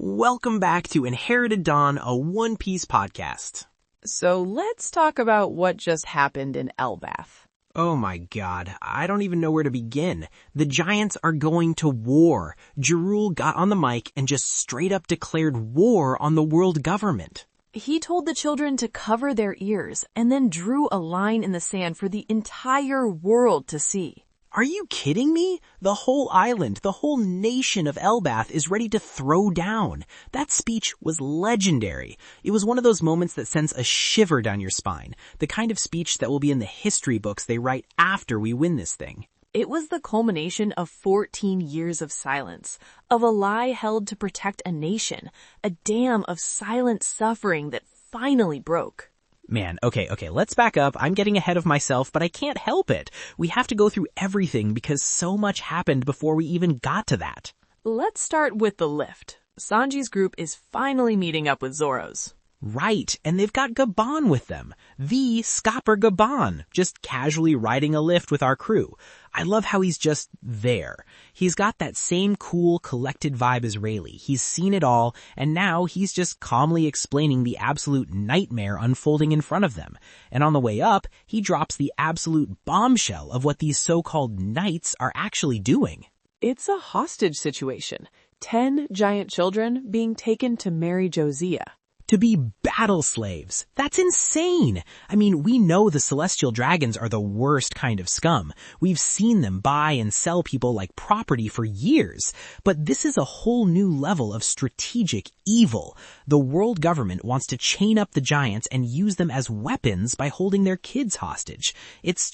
Welcome back to Inherited Dawn, a One Piece podcast. So let's talk about what just happened in Elbaph. Oh my god, I don't even know where to begin. The Giants are going to war. Jarul got on the mic and just straight up declared war on the world government. He told the children to cover their ears and then drew a line in the sand for the entire world to see. Are you kidding me? The whole island, the whole nation of Elbaph is ready to throw down. That speech was legendary. It was one of those moments that sends a shiver down your spine. The kind of speech that will be in the history books they write after we win this thing. It was the culmination of 14 years of silence, of a lie held to protect a nation, a dam of silent suffering that finally broke. Man, okay, let's back up. I'm getting ahead of myself, but I can't help it. We have to go through everything because so much happened before we even got to that. Let's start with the lift. Sanji's group is finally meeting up with Zoro's. Right, and they've got Gabon with them. The Scopper Gabon, just casually riding a lift with our crew. I love how he's just there. He's got that same cool, collected vibe as Rayleigh. He's seen it all, and now he's just calmly explaining the absolute nightmare unfolding in front of them. And on the way up, he drops the absolute bombshell of what these so-called knights are actually doing. It's a hostage situation. 10 giant children being taken to marry Josiah. To be battle slaves. That's insane. I mean, we know the celestial dragons are the worst kind of scum. We've seen them buy and sell people like property for years. But this is a whole new level of strategic evil. The world government wants to chain up the giants and use them as weapons by holding their kids hostage. It's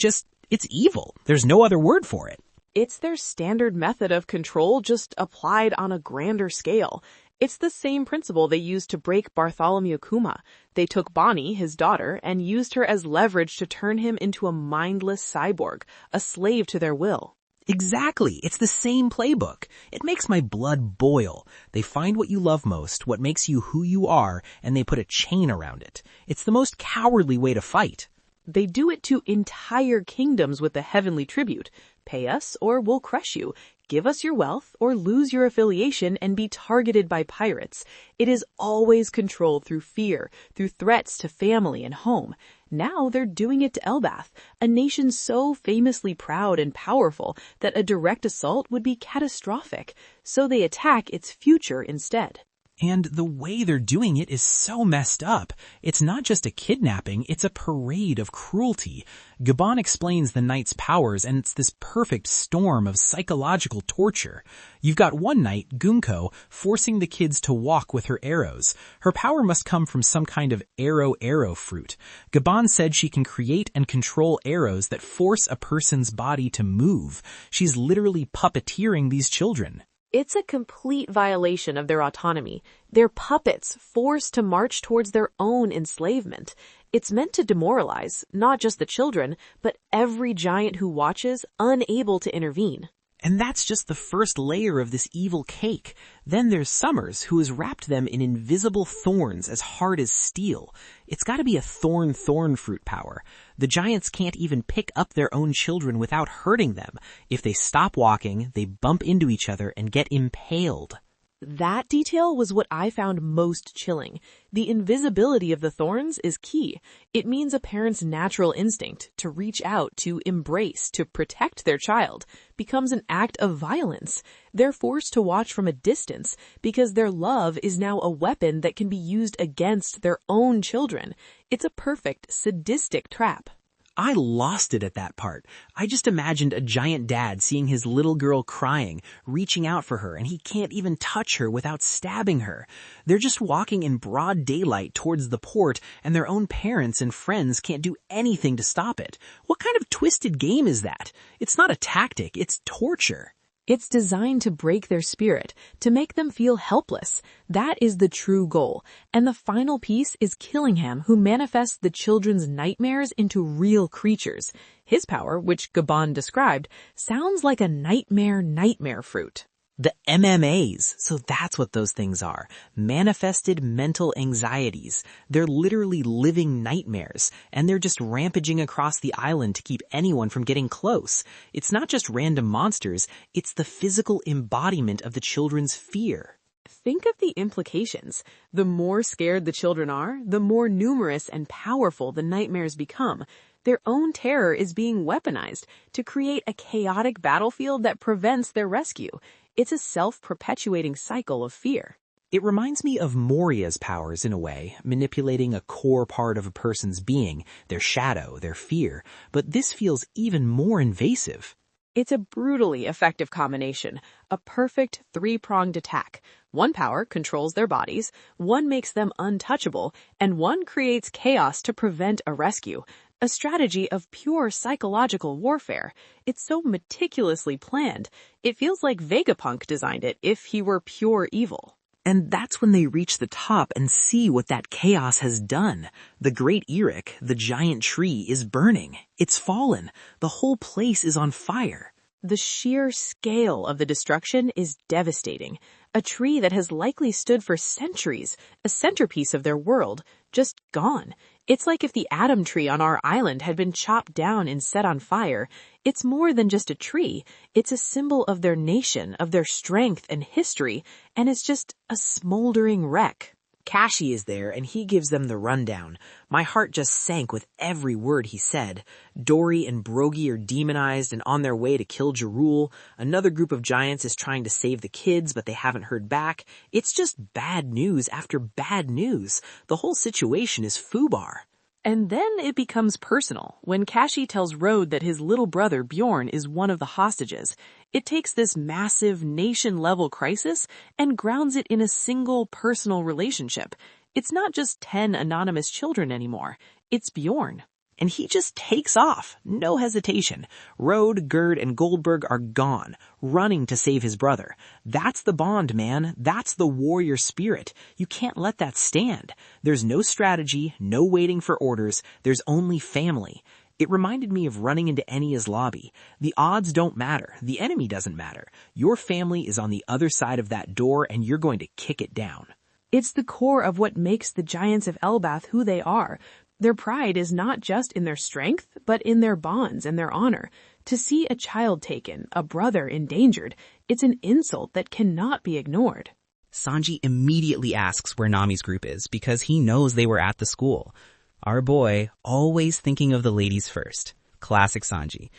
evil. There's no other word for it. It's their standard method of control, just applied on a grander scale. It's the same principle they used to break Bartholomew Kuma. They took Bonnie, his daughter, and used her as leverage to turn him into a mindless cyborg, a slave to their will. Exactly. It's the same playbook. It makes my blood boil. They find what you love most, what makes you who you are, and they put a chain around it. It's the most cowardly way to fight. They do it to entire kingdoms with the heavenly tribute. Pay us or we'll crush you. Give us your wealth or lose your affiliation and be targeted by pirates. It is always controlled through fear, through threats to family and home. Now they're doing it to Elbaph, a nation so famously proud and powerful that a direct assault would be catastrophic. So they attack its future instead. And the way they're doing it is so messed up. It's not just a kidnapping, it's a parade of cruelty. Gabon explains the knight's powers, and it's this perfect storm of psychological torture. You've got one knight, Gunko, forcing the kids to walk with her arrows. Her power must come from some kind of arrow fruit. Gabon said she can create and control arrows that force a person's body to move. She's literally puppeteering these children. It's a complete violation of their autonomy. They're puppets forced to march towards their own enslavement. It's meant to demoralize, not just the children, but every giant who watches, unable to intervene. And that's just the first layer of this evil cake. Then there's Summers, who has wrapped them in invisible thorns as hard as steel. It's gotta be a thorn fruit power. The giants can't even pick up their own children without hurting them. If they stop walking, they bump into each other and get impaled. That detail was what I found most chilling. The invisibility of the thorns is key. It means a parent's natural instinct to reach out, to embrace, to protect their child becomes an act of violence. They're forced to watch from a distance because their love is now a weapon that can be used against their own children. It's a perfect sadistic trap. I lost it at that part. I just imagined a giant dad seeing his little girl crying, reaching out for her, and he can't even touch her without stabbing her. They're just walking in broad daylight towards the port, and their own parents and friends can't do anything to stop it. What kind of twisted game is that? It's not a tactic, it's torture. It's designed to break their spirit, to make them feel helpless. That is the true goal. And the final piece is Killingham, who manifests the children's nightmares into real creatures. His power, which Gabon described, sounds like a nightmare fruit. The MMAs, so that's what those things are. Manifested mental anxieties. They're literally living nightmares, and they're just rampaging across the island to keep anyone from getting close. It's not just random monsters, it's the physical embodiment of the children's fear. Think of the implications. The more scared the children are, the more numerous and powerful the nightmares become. Their own terror is being weaponized to create a chaotic battlefield that prevents their rescue. It's a self-perpetuating cycle of fear. It reminds me of Moria's powers in a way, manipulating a core part of a person's being, their shadow, their fear, but this feels even more invasive. It's a brutally effective combination, a perfect three-pronged attack. One power controls their bodies, one makes them untouchable, and one creates chaos to prevent a rescue. A strategy of pure psychological warfare. It's so meticulously planned. It feels like Vegapunk designed it if he were pure evil. And that's when they reach the top and see what that chaos has done. The great Eirik, the giant tree, is burning. It's fallen. The whole place is on fire. The sheer scale of the destruction is devastating. A tree that has likely stood for centuries, a centerpiece of their world, just gone. It's like if the Atom tree on our island had been chopped down and set on fire. It's more than just a tree. It's a symbol of their nation, of their strength and history, and it's just a smoldering wreck. Kashi is there, and he gives them the rundown. My heart just sank with every word he said. Dory and Brogy are demonized and on their way to kill Jarul. Another group of giants is trying to save the kids, but they haven't heard back. It's just bad news after bad news. The whole situation is foobar. And then it becomes personal when Kashi tells Rode that his little brother Bjorn is one of the hostages. It takes this massive nation-level crisis and grounds it in a single personal relationship. It's not just 10 anonymous children anymore. It's Bjorn. And he just takes off, no hesitation. Rode, Gerd, and Goldberg are gone, running to save his brother. That's the bond, man. That's the warrior spirit. You can't let that stand. There's no strategy, no waiting for orders. There's only family. It reminded me of running into Enya's lobby. The odds don't matter. The enemy doesn't matter. Your family is on the other side of that door, and you're going to kick it down. It's the core of what makes the Giants of Elbaph who they are. Their pride is not just in their strength, but in their bonds and their honor. To see a child taken, a brother endangered, it's an insult that cannot be ignored. Sanji immediately asks where Nami's group is because he knows they were at the school. Our boy, always thinking of the ladies first. Classic Sanji.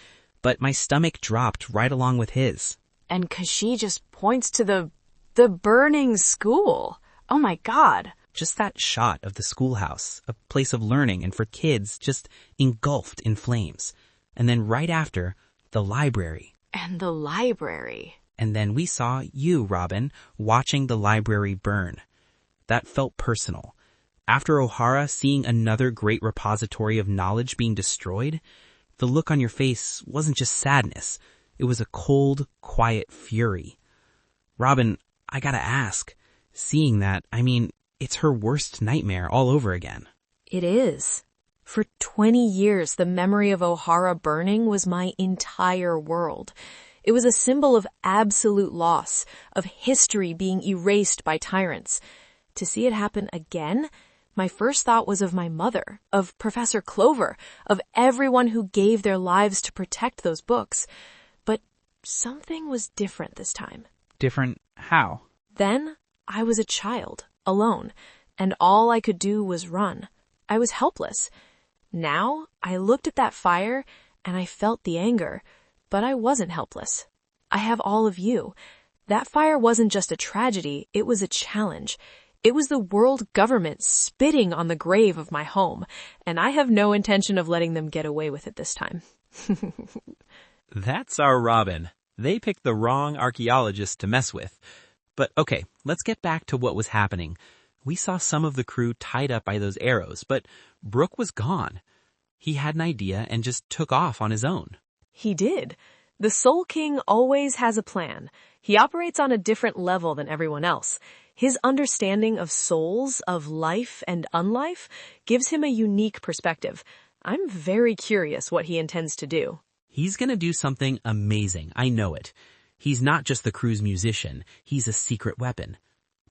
But my stomach dropped right along with his. And Kashi just points to the burning school. Oh my God. Just that shot of the schoolhouse, a place of learning and for kids, just engulfed in flames. And then right after, the library. And the library. And then we saw you, Robin, watching the library burn. That felt personal. After O'Hara seeing another great repository of knowledge being destroyed, the look on your face wasn't just sadness. It was a cold, quiet fury. Robin, I gotta ask, seeing that, it's her worst nightmare all over again. It is. For 20 years, the memory of O'Hara burning was my entire world. It was a symbol of absolute loss, of history being erased by tyrants. To see it happen again, my first thought was of my mother, of Professor Clover, of everyone who gave their lives to protect those books. But something was different this time. Different how? Then, I was a child. Alone, and all I could do was run. I was helpless. Now, I looked at that fire, and I felt the anger, but I wasn't helpless. I have all of you. That fire wasn't just a tragedy, it was a challenge. It was the world government spitting on the grave of my home, and I have no intention of letting them get away with it this time. That's our Robin. They picked the wrong archaeologist to mess with. But okay, let's get back to what was happening. We saw some of the crew tied up by those arrows, but Brook was gone. He had an idea and just took off on his own. He did. The Soul King always has a plan. He operates on a different level than everyone else. His understanding of souls, of life and unlife, gives him a unique perspective. I'm very curious what he intends to do. He's gonna do something amazing, I know it. He's not just the crew's musician, he's a secret weapon.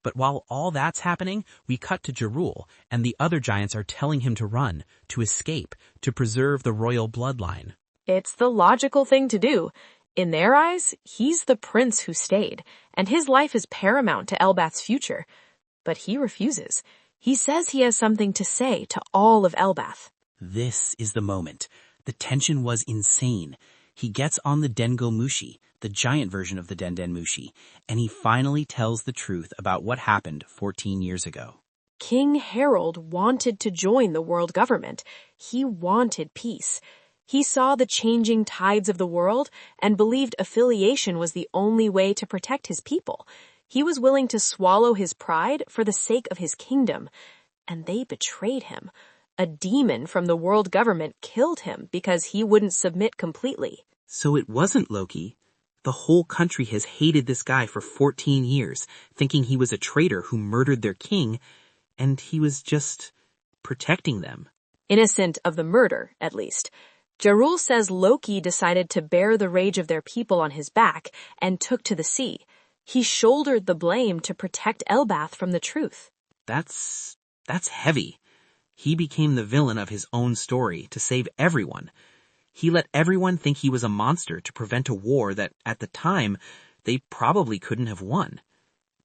But while all that's happening, we cut to Jarul, and the other giants are telling him to run, to escape, to preserve the royal bloodline. It's the logical thing to do. In their eyes, he's the prince who stayed, and his life is paramount to Elbath's future. But he refuses. He says he has something to say to all of Elbaph. This is the moment. The tension was insane. He gets on the Dengo Mushi, the giant version of the Den Mushi, and he finally tells the truth about what happened 14 years ago. King Harold wanted to join the world government. He wanted peace. He saw the changing tides of the world and believed affiliation was the only way to protect his people. He was willing to swallow his pride for the sake of his kingdom. And they betrayed him. A demon from the world government killed him because he wouldn't submit completely. So it wasn't Loki. The whole country has hated this guy for 14 years, thinking he was a traitor who murdered their king, and he was just protecting them. Innocent of the murder, at least. Jarul says Loki decided to bear the rage of their people on his back and took to the sea. He shouldered the blame to protect Elbaph from the truth. That's heavy. He became the villain of his own story to save everyone. He let everyone think he was a monster to prevent a war that, at the time, they probably couldn't have won.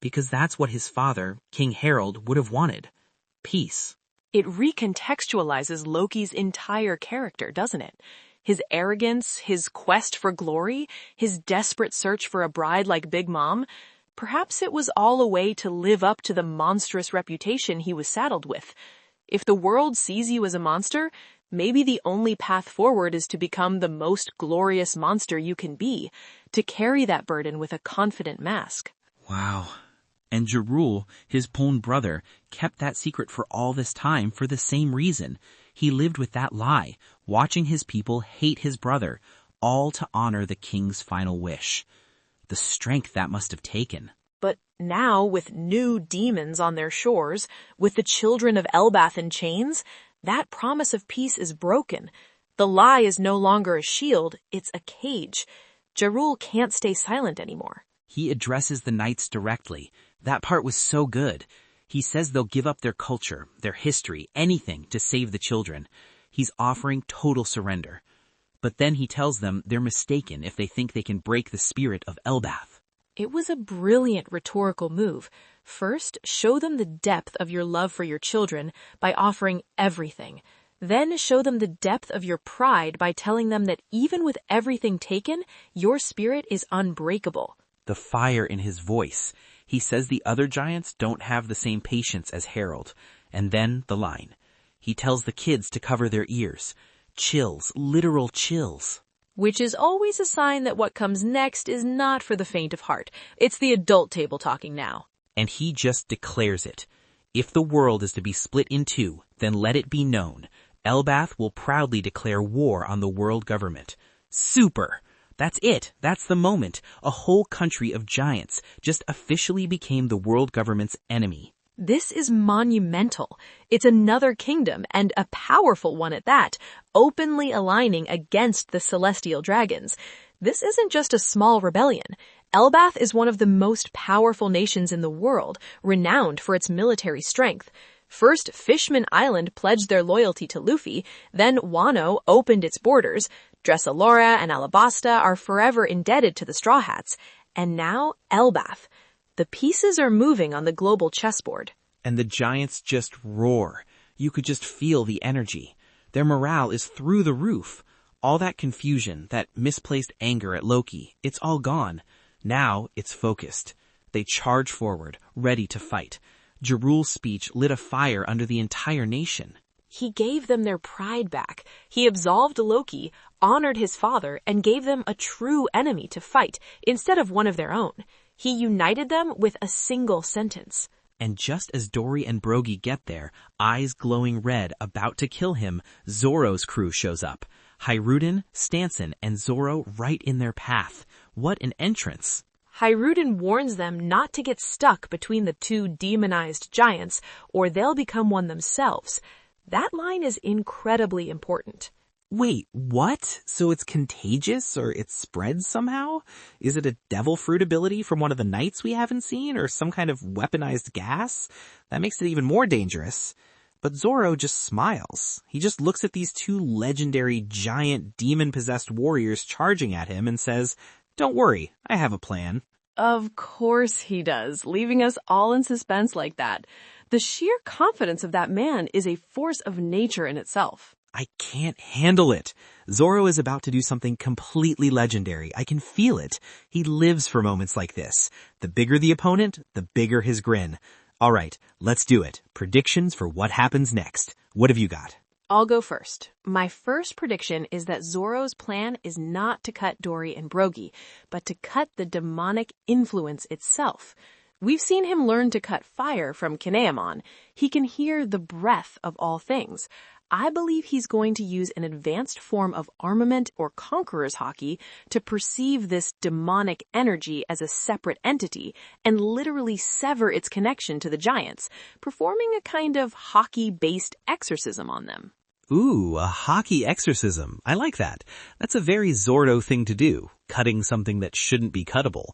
Because that's what his father, King Harold, would have wanted. Peace. It recontextualizes Loki's entire character, doesn't it? His arrogance, his quest for glory, his desperate search for a bride like Big Mom. Perhaps it was all a way to live up to the monstrous reputation he was saddled with. If the world sees you as a monster, maybe the only path forward is to become the most glorious monster you can be, to carry that burden with a confident mask. Wow. And Jarul, his own brother, kept that secret for all this time for the same reason. He lived with that lie, watching his people hate his brother, all to honor the king's final wish. The strength that must have taken. But now, with new demons on their shores, with the children of Elbaph in chains, that promise of peace is broken. The lie is no longer a shield, it's a cage. Jarul can't stay silent anymore. He addresses the knights directly. That part was so good. He says they'll give up their culture, their history, anything to save the children. He's offering total surrender. But then he tells them they're mistaken if they think they can break the spirit of Elbaph. It was a brilliant rhetorical move. First, show them the depth of your love for your children by offering everything. Then show them the depth of your pride by telling them that even with everything taken, your spirit is unbreakable. The fire in his voice. He says the other giants don't have the same patience as Harold. And then the line. He tells the kids to cover their ears. Chills, literal chills. Which is always a sign that what comes next is not for the faint of heart. It's the adult table talking now. And he just declares it. If the world is to be split in two, then let it be known. Elbaph will proudly declare war on the world government. Super! That's it. That's the moment. A whole country of giants just officially became the world government's enemy. This is monumental. It's another kingdom, and a powerful one at that, openly aligning against the celestial dragons. This isn't just a small rebellion. Elbaph is one of the most powerful nations in the world, renowned for its military strength. First, Fishman Island pledged their loyalty to Luffy, then Wano opened its borders. Dressalora and Alabasta are forever indebted to the Straw Hats. And now, Elbaph. The pieces are moving on the global chessboard. And the giants just roar. You could just feel the energy. Their morale is through the roof. All that confusion, that misplaced anger at Loki, it's all gone. Now it's focused. They charge forward, ready to fight. Jarul's speech lit a fire under the entire nation. He gave them their pride back. He absolved Loki, honored his father, and gave them a true enemy to fight instead of one of their own. He united them with a single sentence. And just as Dory and Brogy get there, eyes glowing red, about to kill him, Zoro's crew shows up. Hiruden, Stanson, and Zoro right in their path. What an entrance! Hiruden warns them not to get stuck between the two demonized giants, or they'll become one themselves. That line is incredibly important. Wait, what? So it's contagious, or it spreads somehow? Is it a devil fruit ability from one of the knights we haven't seen, or some kind of weaponized gas? That makes it even more dangerous. But Zoro just smiles. He just looks at these two legendary, giant, demon-possessed warriors charging at him and says, Don't worry, I have a plan. Of course he does, leaving us all in suspense like that. The sheer confidence of that man is a force of nature in itself. I can't handle it. Zoro is about to do something completely legendary. I can feel it. He lives for moments like this. The bigger the opponent, the bigger his grin. All right, let's do it. Predictions for what happens next. What have you got? I'll go first. My first prediction is that Zoro's plan is not to cut Dory and Brogy, but to cut the demonic influence itself. We've seen him learn to cut fire from Kinemon. He can hear the breath of all things. I believe he's going to use an advanced form of armament or conqueror's hockey to perceive this demonic energy as a separate entity and literally sever its connection to the giants, performing a kind of hockey-based exorcism on them. Ooh, a hockey exorcism. I like that. That's a very Zoro thing to do, cutting something that shouldn't be cuttable.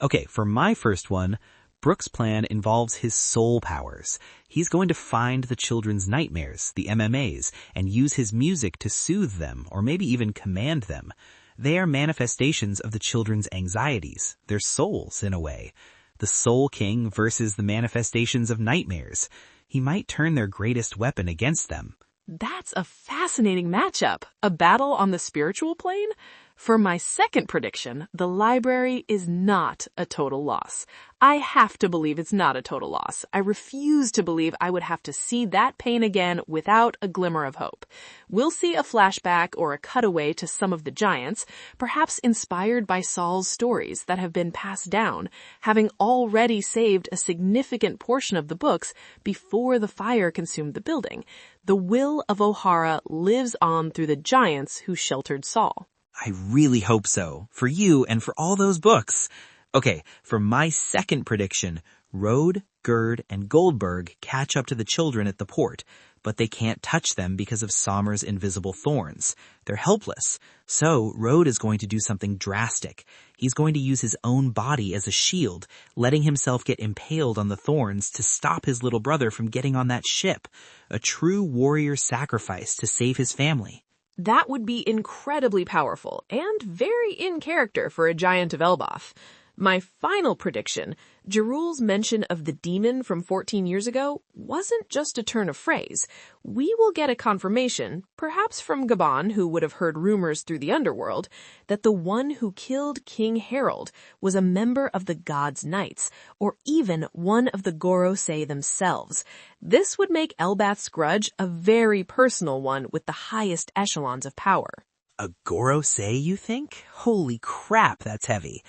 Okay, for my first one, Brook's plan involves his soul powers. He's going to find the children's nightmares, the MMAs, and use his music to soothe them, or maybe even command them. They are manifestations of the children's anxieties, their souls in a way. The Soul King versus the manifestations of nightmares. He might turn their greatest weapon against them. That's a fascinating matchup. A battle on the spiritual plane? For my second prediction, the library is not a total loss. I have to believe it's not a total loss. I refuse to believe I would have to see that pain again without a glimmer of hope. We'll see a flashback or a cutaway to some of the giants, perhaps inspired by Saul's stories that have been passed down, having already saved a significant portion of the books before the fire consumed the building. The will of Ohara lives on through the giants who sheltered Saul. I really hope so, for you and for all those books. Okay, for my second prediction, Rode, Gerd, and Goldberg catch up to the children at the port, but they can't touch them because of Sommer's invisible thorns. They're helpless. So Rode is going to do something drastic. He's going to use his own body as a shield, letting himself get impaled on the thorns to stop his little brother from getting on that ship. A true warrior sacrifice to save his family. That would be incredibly powerful and very in character for a giant of Elbaph. My final prediction, Jarul's mention of the demon from 14 years ago wasn't just a turn of phrase. We will get a confirmation, perhaps from Gabon, who would have heard rumors through the underworld, that the one who killed King Harold was a member of the God's Knights, or even one of the Gorosei themselves. This would make Elbath's grudge a very personal one with the highest echelons of power. A Gorosei, you think? Holy crap, that's heavy.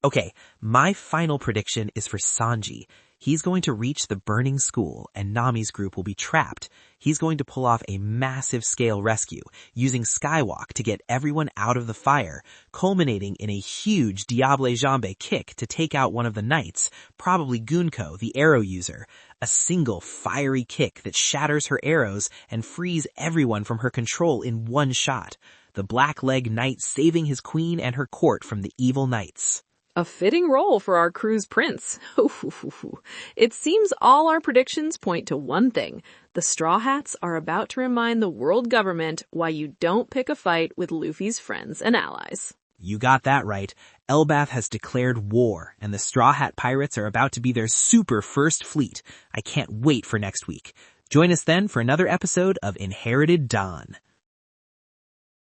Okay, my final prediction is for Sanji. He's going to reach the burning school and Nami's group will be trapped. He's going to pull off a massive scale rescue, using Skywalk to get everyone out of the fire, culminating in a huge Diable Jambe kick to take out one of the knights, probably Gunko, the arrow user. A single fiery kick that shatters her arrows and frees everyone from her control in one shot. The Black Leg Knight saving his queen and her court from the evil knights. A fitting role for our crew's prince. It seems all our predictions point to one thing. The Straw Hats are about to remind the world government why you don't pick a fight with Luffy's friends and allies. You got that right. Elbaph has declared war, and the Straw Hat Pirates are about to be their super first fleet. I can't wait for next week. Join us then for another episode of Inherited Dawn.